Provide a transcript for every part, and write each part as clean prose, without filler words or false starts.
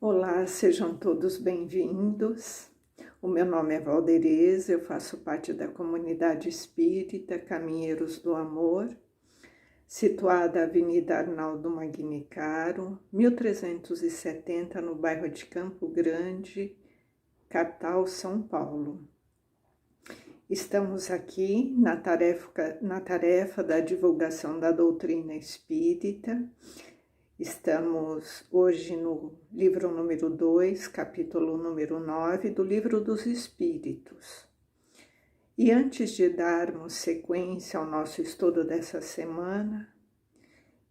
Olá, sejam todos bem-vindos. O meu nome é Valdereza, eu faço parte da comunidade espírita Caminheiros do Amor, situada na Avenida Arnaldo Magnicaro, 1370, no bairro de Campo Grande, capital São Paulo. Estamos aqui na tarefa da divulgação da doutrina espírita. Estamos hoje no livro número 2, capítulo número 9 do Livro dos Espíritos. E antes de darmos sequência ao nosso estudo dessa semana,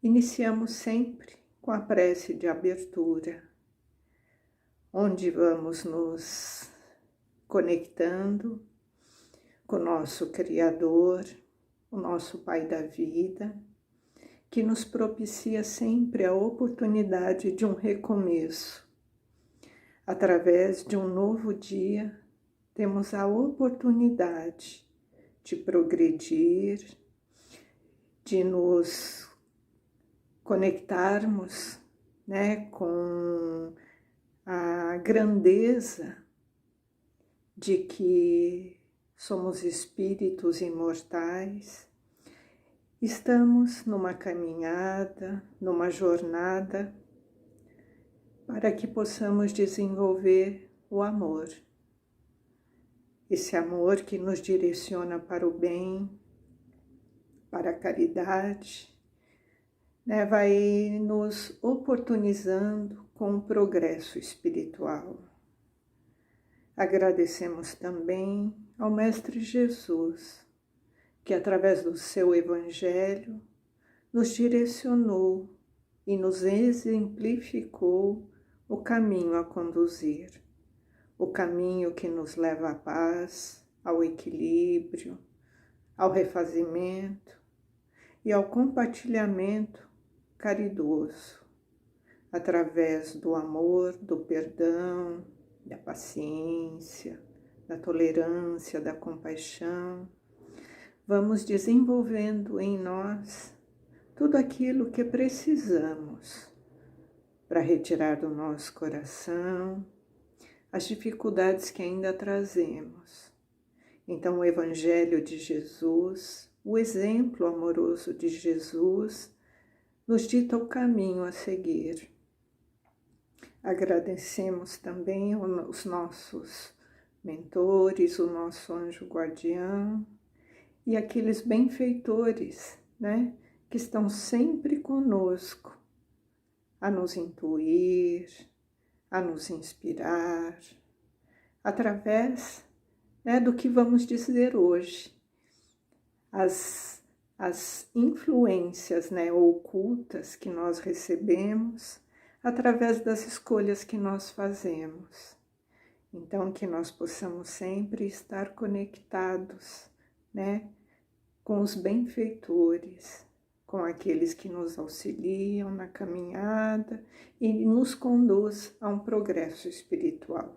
iniciamos sempre com a prece de abertura, onde vamos nos conectando com o nosso Criador, o nosso Pai da vida, que nos propicia sempre a oportunidade de um recomeço. Através de um novo dia, temos a oportunidade de progredir, de nos conectarmos, com a grandeza de que somos espíritos imortais. Estamos numa caminhada, numa jornada, para que possamos desenvolver o amor. Esse amor que nos direciona para o bem, para a caridade, vai nos oportunizando com o progresso espiritual. Agradecemos também ao Mestre Jesus, que através do seu Evangelho nos direcionou e nos exemplificou o caminho a conduzir, o caminho que nos leva à paz, ao equilíbrio, ao refazimento e ao compartilhamento caridoso, através do amor, do perdão, da paciência, da tolerância, da compaixão. Vamos desenvolvendo em nós tudo aquilo que precisamos para retirar do nosso coração as dificuldades que ainda trazemos. Então, o Evangelho de Jesus, o exemplo amoroso de Jesus, nos dita o caminho a seguir. Agradecemos também os nossos mentores, o nosso anjo guardião, e aqueles benfeitores, que estão sempre conosco, a nos intuir, a nos inspirar, através do que vamos dizer hoje. As influências ocultas que nós recebemos através das escolhas que nós fazemos. Então, que nós possamos sempre estar conectados, com os benfeitores, com aqueles que nos auxiliam na caminhada e nos conduz a um progresso espiritual.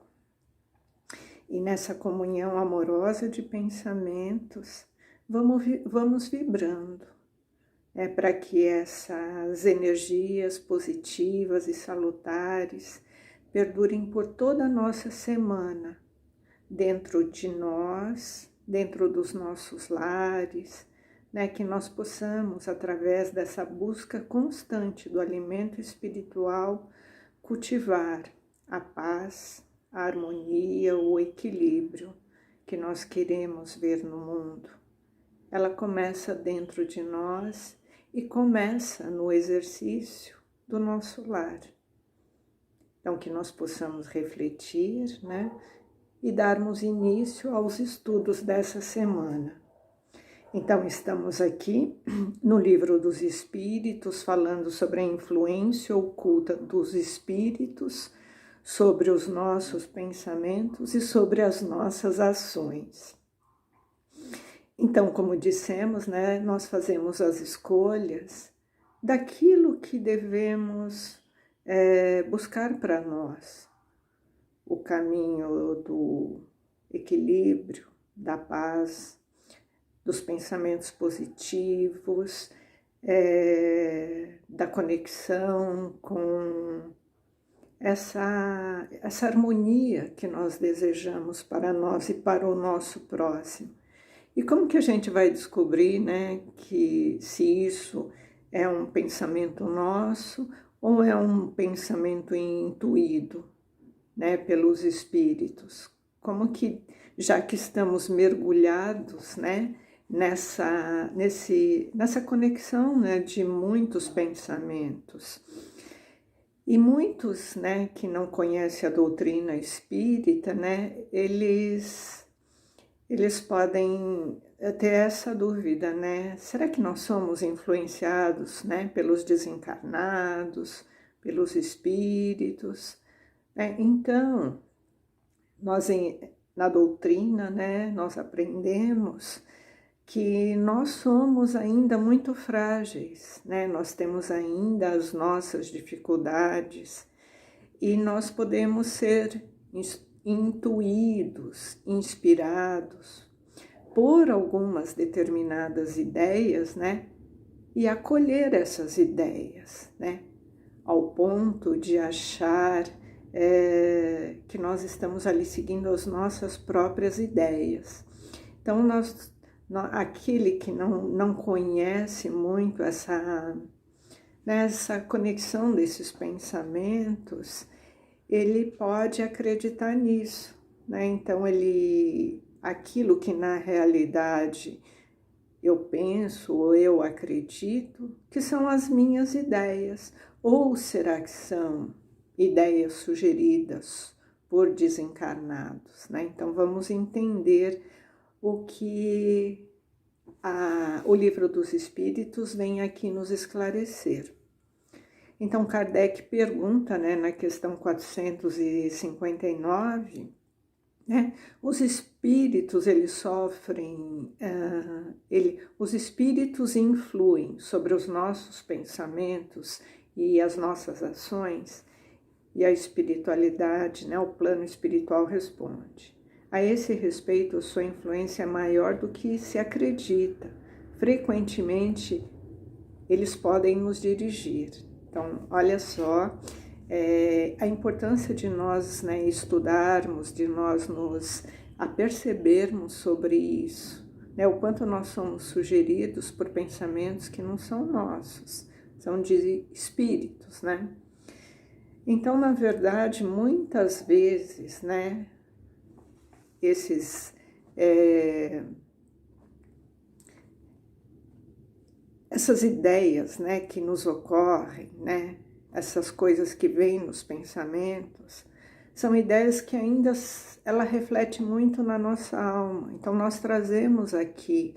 E nessa comunhão amorosa de pensamentos, vamos vibrando, para que essas energias positivas e salutares perdurem por toda a nossa semana, dentro de nós, dentro dos nossos lares, que nós possamos, através dessa busca constante do alimento espiritual, cultivar a paz, a harmonia, o equilíbrio que nós queremos ver no mundo. Ela começa dentro de nós e começa no exercício do nosso lar. Então, que nós possamos refletir, e darmos início aos estudos dessa semana. Então, estamos aqui no Livro dos Espíritos, falando sobre a influência oculta dos espíritos, sobre os nossos pensamentos e sobre as nossas ações. Então, como dissemos, nós fazemos as escolhas daquilo que devemos buscar para nós. O caminho do equilíbrio, da paz, dos pensamentos positivos, da conexão com essa harmonia que nós desejamos para nós e para o nosso próximo. E como que a gente vai descobrir, né, que se isso é um pensamento nosso ou é um pensamento intuído, né, pelos espíritos? Como que, já que estamos mergulhados, né, nessa conexão, né, de muitos pensamentos, e muitos, né, que não conhecem a doutrina espírita, né, eles podem ter essa dúvida, né? Será que nós somos influenciados, né, pelos desencarnados, pelos espíritos? Então, nós na doutrina, né, nós aprendemos que nós somos ainda muito frágeis, né? Nós temos ainda as nossas dificuldades e nós podemos ser intuídos, inspirados por algumas determinadas ideias, né? E acolher essas ideias, né? Ao ponto de achar que nós estamos ali seguindo as nossas próprias ideias. Então, aquele que não conhece muito essa conexão desses pensamentos, ele pode acreditar nisso, né? Então, aquilo que na realidade eu penso ou eu acredito que são as minhas ideias, ou será que são ideias sugeridas por desencarnados, né? Então, vamos entender o que o Livro dos Espíritos vem aqui nos esclarecer. Então, Kardec pergunta, né, na questão 459, né, os espíritos, eles sofrem, os espíritos influem sobre os nossos pensamentos e as nossas ações, e a espiritualidade, né, o plano espiritual responde: a esse respeito, sua influência é maior do que se acredita. Frequentemente, eles podem nos dirigir. Então, olha só a importância de nós, né, estudarmos, de nós nos apercebermos sobre isso, né, o quanto nós somos sugeridos por pensamentos que não são nossos, são de espíritos, né? Então, na verdade, muitas vezes, né, essas ideias, né, que nos ocorrem, né, essas coisas que vêm nos pensamentos, são ideias que ainda ela reflete muito na nossa alma. Então, nós trazemos aqui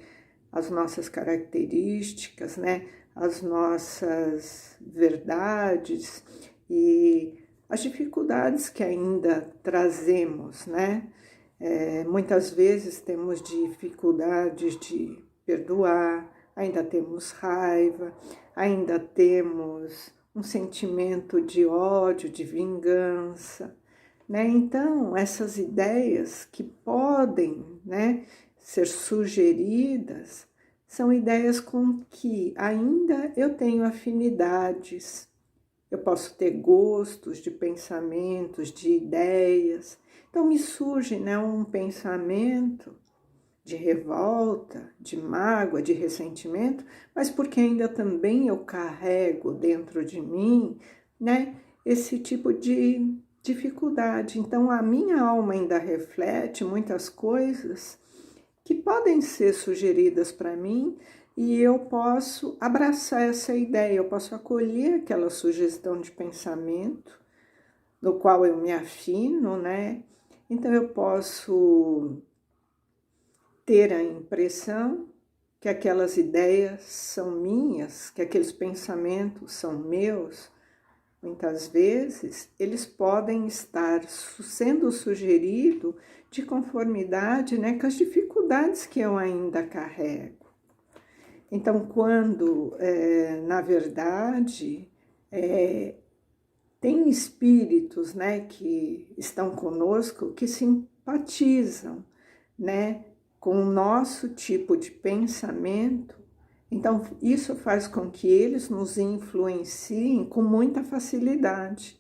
as nossas características, né, as nossas verdades e as dificuldades que ainda trazemos, né? Muitas vezes temos dificuldades de perdoar, ainda temos raiva, ainda temos um sentimento de ódio, de vingança, né? Então, essas ideias que podem, né, ser sugeridas são ideias com que ainda eu tenho afinidades. Eu posso ter gostos de pensamentos, de ideias. Então, me surge, né, um pensamento de revolta, de mágoa, de ressentimento, mas porque ainda também eu carrego dentro de mim, né, esse tipo de dificuldade. Então, a minha alma ainda reflete muitas coisas que podem ser sugeridas para mim e eu posso abraçar essa ideia, eu posso acolher aquela sugestão de pensamento no qual eu me afino, né? Então, eu posso ter a impressão que aquelas ideias são minhas, que aqueles pensamentos são meus. Muitas vezes, eles podem estar sendo sugeridos de conformidade, né, com as dificuldades que eu ainda carrego. Então, quando, na verdade, tem espíritos, né, que estão conosco, que simpatizam, né, com o nosso tipo de pensamento, então isso faz com que eles nos influenciem com muita facilidade.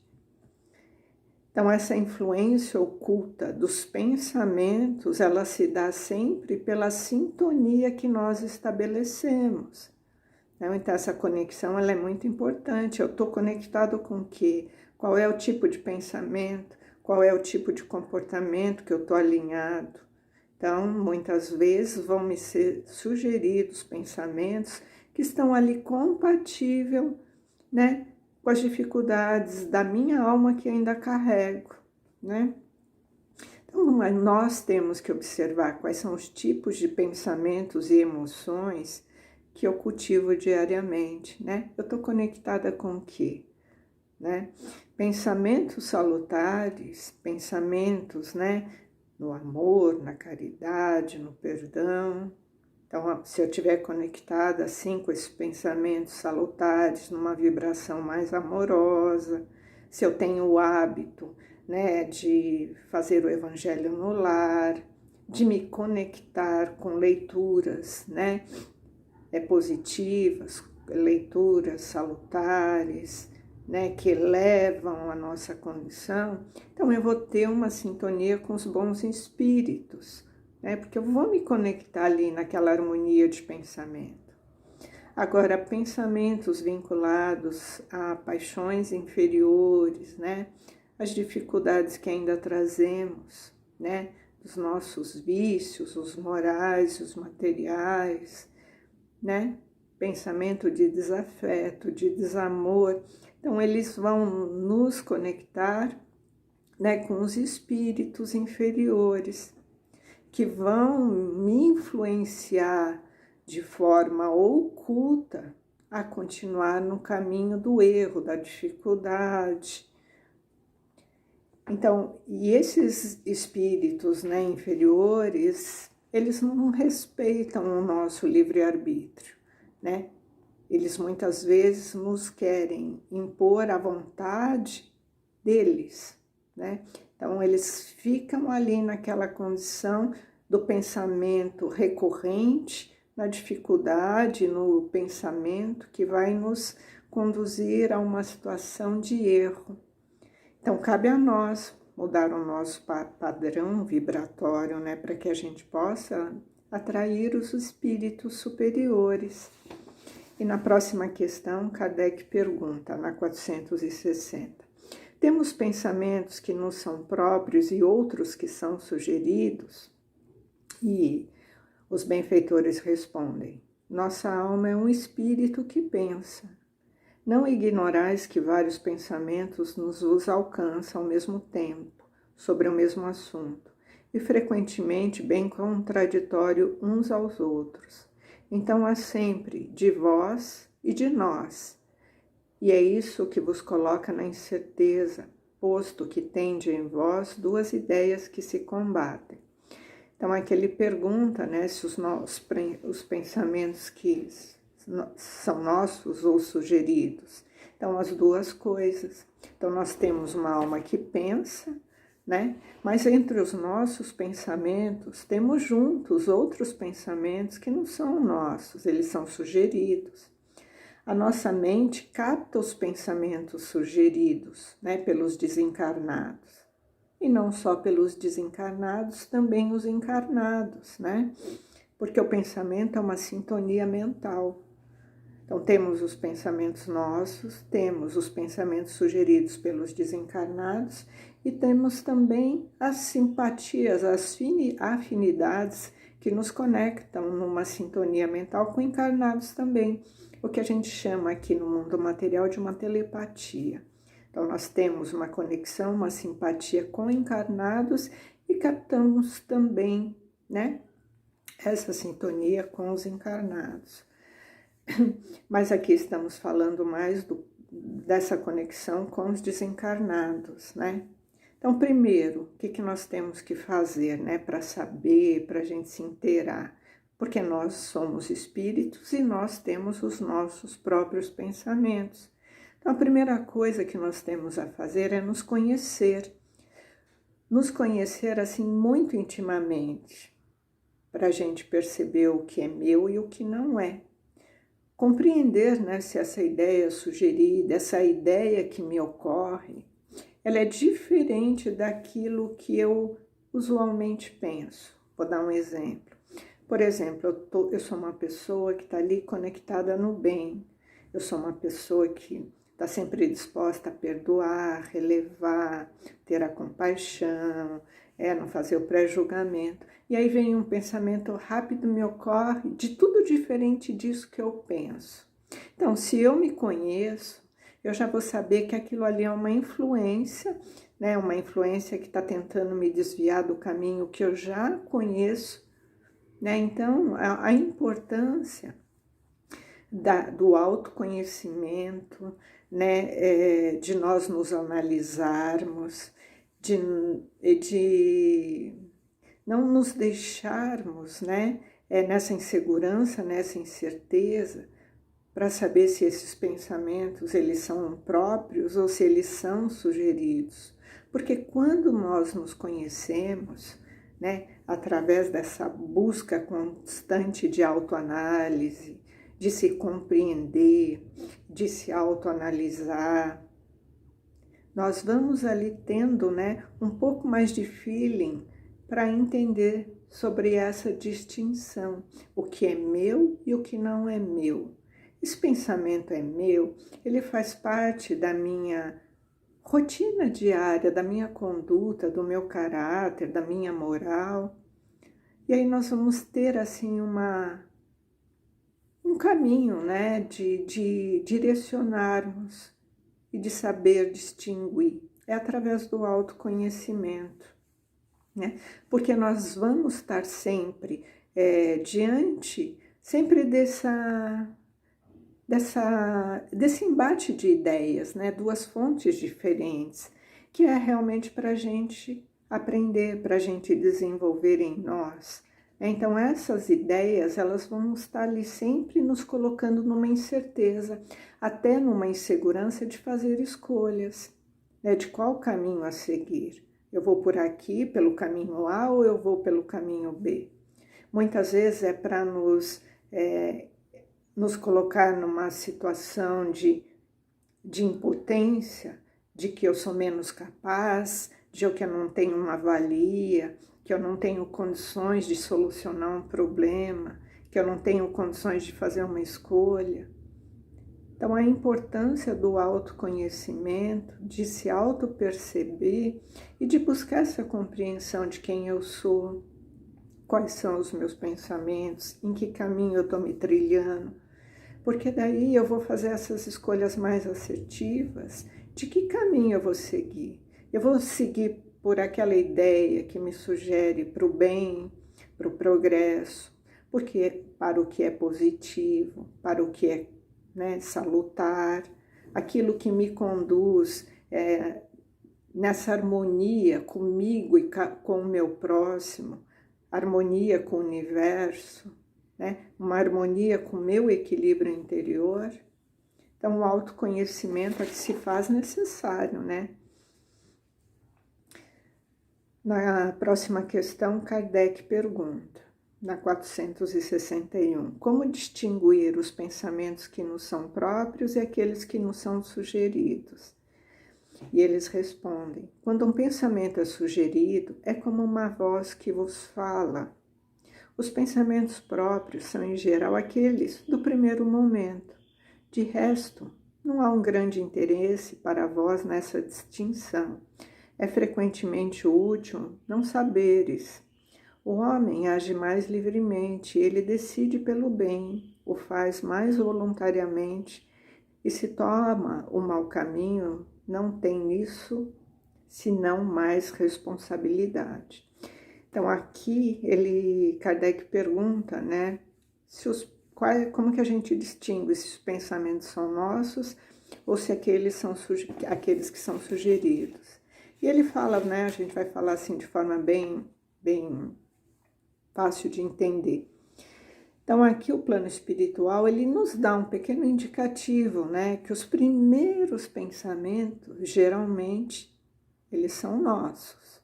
Então, essa influência oculta dos pensamentos, ela se dá sempre pela sintonia que nós estabelecemos. Então, essa conexão ela é muito importante. Eu estou conectado com o quê? Qual é o tipo de pensamento? Qual é o tipo de comportamento que eu estou alinhado? Então, muitas vezes vão me ser sugeridos pensamentos que estão ali compatíveis, né, com as dificuldades da minha alma que ainda carrego, né? Então, nós temos que observar quais são os tipos de pensamentos e emoções que eu cultivo diariamente, né? Eu estou conectada com o quê? Né? Pensamentos salutares, pensamentos, né? No amor, na caridade, no perdão. Então, se eu estiver conectada assim com esses pensamentos salutares, numa vibração mais amorosa, se eu tenho o hábito, né, de fazer o evangelho no lar, de me conectar com leituras, né, positivas, leituras salutares, né, que elevam a nossa condição, então eu vou ter uma sintonia com os bons espíritos, né, porque eu vou me conectar ali naquela harmonia de pensamento. Agora, pensamentos vinculados a paixões inferiores, né, as dificuldades que ainda trazemos, né, dos nossos vícios, os morais, os materiais, né? Pensamento de desafeto, de desamor. Então, eles vão nos conectar, né, com os espíritos inferiores, que vão me influenciar de forma oculta a continuar no caminho do erro, da dificuldade. Então, e esses espíritos, né, inferiores, eles não respeitam o nosso livre-arbítrio, né? Eles muitas vezes nos querem impor a vontade deles, né? Então, eles ficam ali naquela condição do pensamento recorrente, na dificuldade, no pensamento que vai nos conduzir a uma situação de erro. Então, cabe a nós mudar o nosso padrão vibratório, né, para que a gente possa atrair os espíritos superiores. E na próxima questão, Kardec pergunta, na 460, temos pensamentos que nos são próprios e outros que são sugeridos? E os benfeitores respondem, nossa alma é um espírito que pensa. Não ignorais que vários pensamentos nos alcançam ao mesmo tempo, sobre o mesmo assunto, e frequentemente bem contraditório uns aos outros. Então há sempre de vós e de nós, e é isso que vos coloca na incerteza, posto que tende em vós duas ideias que se combatem. Então aqui ele pergunta, né, se os pensamentos que são nossos ou sugeridos. Então, as duas coisas. Então, nós temos uma alma que pensa, né? Mas entre os nossos pensamentos, temos juntos outros pensamentos que não são nossos, eles são sugeridos. A nossa mente capta os pensamentos sugeridos, né, pelos desencarnados. E não só pelos desencarnados, também os encarnados, né? Porque o pensamento é uma sintonia mental. Então, temos os pensamentos nossos, temos os pensamentos sugeridos pelos desencarnados e temos também as simpatias, as afinidades que nos conectam numa sintonia mental com encarnados também, o que a gente chama aqui no mundo material de uma telepatia. Então, nós temos uma conexão, uma simpatia com encarnados e captamos também, né, essa sintonia com os encarnados. Mas aqui estamos falando mais dessa conexão com os desencarnados, né? Então, primeiro, o que nós temos que fazer, né, para saber, para a gente se inteirar? Porque nós somos espíritos e nós temos os nossos próprios pensamentos. Então, a primeira coisa que nós temos a fazer é nos conhecer assim muito intimamente, para a gente perceber o que é meu e o que não é. Compreender, né, se essa ideia sugerida, essa ideia que me ocorre, ela é diferente daquilo que eu usualmente penso. Vou dar um exemplo. Por exemplo, eu sou uma pessoa que está ali conectada no bem. Eu sou uma pessoa que está sempre disposta a perdoar, relevar, ter a compaixão, não fazer o pré-julgamento. E aí vem um pensamento rápido, me ocorre de tudo diferente disso que eu penso. Então, se eu me conheço, eu já vou saber que aquilo ali é uma influência, né? Uma influência que está tentando me desviar do caminho que eu já conheço, né? Então, a importância do autoconhecimento, né? De nós nos analisarmos, de não nos deixarmos, né? Nessa insegurança, nessa incerteza, para saber se esses pensamentos eles são próprios ou se eles são sugeridos. Porque quando nós nos conhecemos, né, através dessa busca constante de autoanálise, de se compreender, de se autoanalisar, nós vamos ali tendo, né, um pouco mais de feeling para entender sobre essa distinção, o que é meu e o que não é meu. Esse pensamento é meu, ele faz parte da minha rotina diária, da minha conduta, do meu caráter, da minha moral. E aí nós vamos ter assim um caminho, né, de direcionarmos e de saber distinguir. É através do autoconhecimento, né? Porque nós vamos estar sempre diante, sempre desse embate de ideias, né? Duas fontes diferentes, que é realmente para a gente aprender, para a gente desenvolver em nós. Então, essas ideias, elas vão estar ali sempre nos colocando numa incerteza, até numa insegurança de fazer escolhas, né? De qual caminho a seguir. Eu vou por aqui, pelo caminho A, ou eu vou pelo caminho B? Muitas vezes é para nos colocar numa situação de impotência, de que eu sou menos capaz, de que eu não tenho uma valia, que eu não tenho condições de solucionar um problema, que eu não tenho condições de fazer uma escolha. Então, a importância do autoconhecimento, de se auto-perceber e de buscar essa compreensão de quem eu sou, quais são os meus pensamentos, em que caminho eu estou me trilhando, porque daí eu vou fazer essas escolhas mais assertivas. De que caminho eu vou seguir? Eu vou seguir por aquela ideia que me sugere para o bem, para o progresso, porque para o que é positivo, para o que é, né, salutar, aquilo que me conduz nessa harmonia comigo e com o meu próximo, harmonia com o universo, né? Uma harmonia com o meu equilíbrio interior. Então, o autoconhecimento é que se faz necessário, né? Na próxima questão, Kardec pergunta, na 461, como distinguir os pensamentos que nos são próprios e aqueles que nos são sugeridos? E eles respondem, quando um pensamento é sugerido, é como uma voz que vos fala. Os pensamentos próprios são, em geral, aqueles do primeiro momento. De resto, não há um grande interesse para vós nessa distinção. É frequentemente útil não saberes. O homem age mais livremente, ele decide pelo bem, o faz mais voluntariamente, e se toma o mau caminho, não tem nisso senão mais responsabilidade. Então, aqui Kardec pergunta, né, como que a gente distingue se os pensamentos são nossos ou se aqueles que são sugeridos. E ele fala, né, a gente vai falar assim de forma bem fácil de entender. Então, aqui o plano espiritual, ele nos dá um pequeno indicativo, né, que os primeiros pensamentos, geralmente, eles são nossos.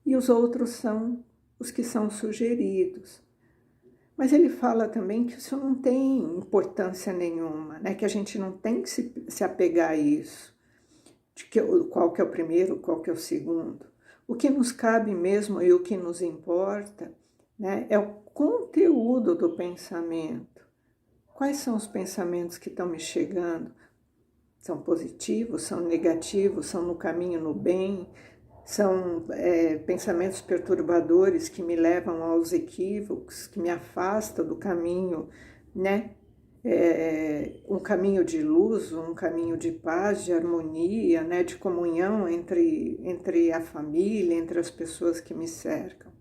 E os outros são os que são sugeridos. Mas ele fala também que isso não tem importância nenhuma, né? Que a gente não tem que se apegar a isso. qual que é o primeiro, qual que é o segundo. O que nos cabe mesmo e o que nos importa, né, é o conteúdo do pensamento. Quais são os pensamentos que estão me chegando? São positivos, são negativos, são no caminho, no bem? São pensamentos perturbadores que me levam aos equívocos, que me afastam do caminho, né? Um caminho de luz, um caminho de paz, de harmonia, né? De comunhão entre a família, entre as pessoas que me cercam.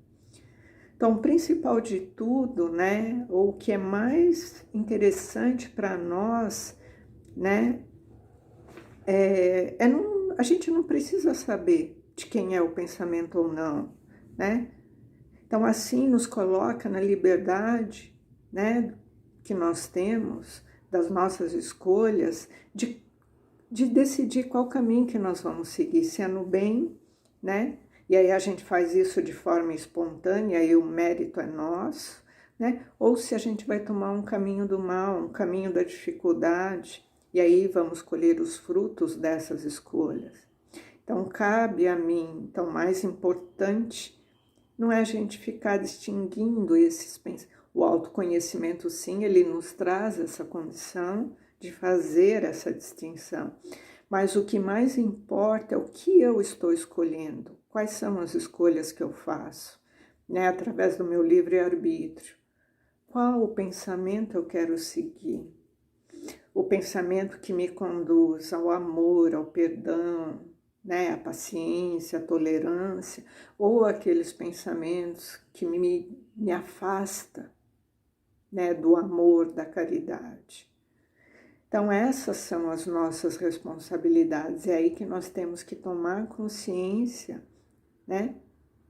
Então, o principal de tudo, né? Ou o que é mais interessante para nós, né? A gente não precisa saber de quem é o pensamento ou não, né? Então, assim nos coloca na liberdade, né, que nós temos, das nossas escolhas, de decidir qual caminho que nós vamos seguir, se é no bem, né? E aí a gente faz isso de forma espontânea e o mérito é nosso, né? Ou se a gente vai tomar um caminho do mal, um caminho da dificuldade, e aí vamos colher os frutos dessas escolhas. Então, cabe a mim, então, mais importante não é a gente ficar distinguindo esses pensamentos. O autoconhecimento, sim, ele nos traz essa condição de fazer essa distinção. Mas o que mais importa é o que eu estou escolhendo, quais são as escolhas que eu faço, né, através do meu livre-arbítrio. Qual o pensamento eu quero seguir? O pensamento que me conduz ao amor, ao perdão, né, a paciência, a tolerância, ou aqueles pensamentos que me afastam, né, do amor, da caridade. Então, essas são as nossas responsabilidades. É aí que nós temos que tomar consciência, né,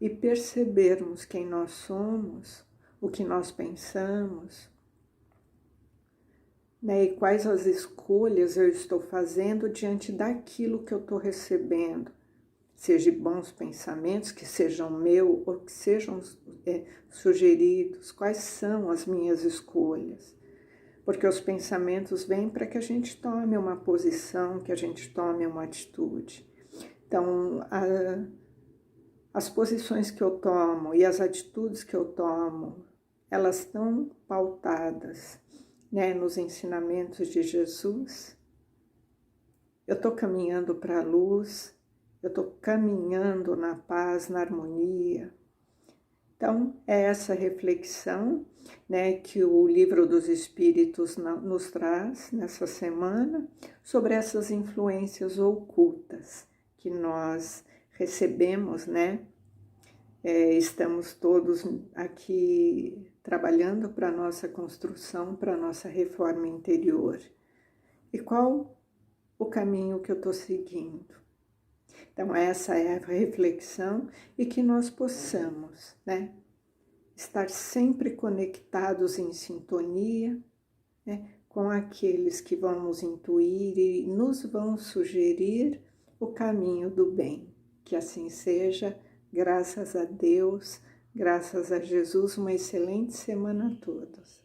e percebermos quem nós somos, o que nós pensamos, né, e quais as escolhas eu estou fazendo diante daquilo que eu estou recebendo, seja bons pensamentos, que sejam meus ou que sejam sugeridos, quais são as minhas escolhas. Porque os pensamentos vêm para que a gente tome uma posição, que a gente tome uma atitude. Então, as posições que eu tomo e as atitudes que eu tomo, elas estão pautadas, né, nos ensinamentos de Jesus. Eu estou caminhando para a luz, eu estou caminhando na paz, na harmonia. Então, é essa reflexão, né, que o Livro dos Espíritos nos traz nessa semana sobre essas influências ocultas que nós recebemos, né? Estamos todos aqui trabalhando para a nossa construção, para a nossa reforma interior. E qual o caminho que eu estou seguindo? Então, essa é a reflexão e que nós possamos, né, estar sempre conectados em sintonia, né, com aqueles que vão nos intuir e nos vão sugerir o caminho do bem. Que assim seja, graças a Deus, graças a Jesus, uma excelente semana a todos.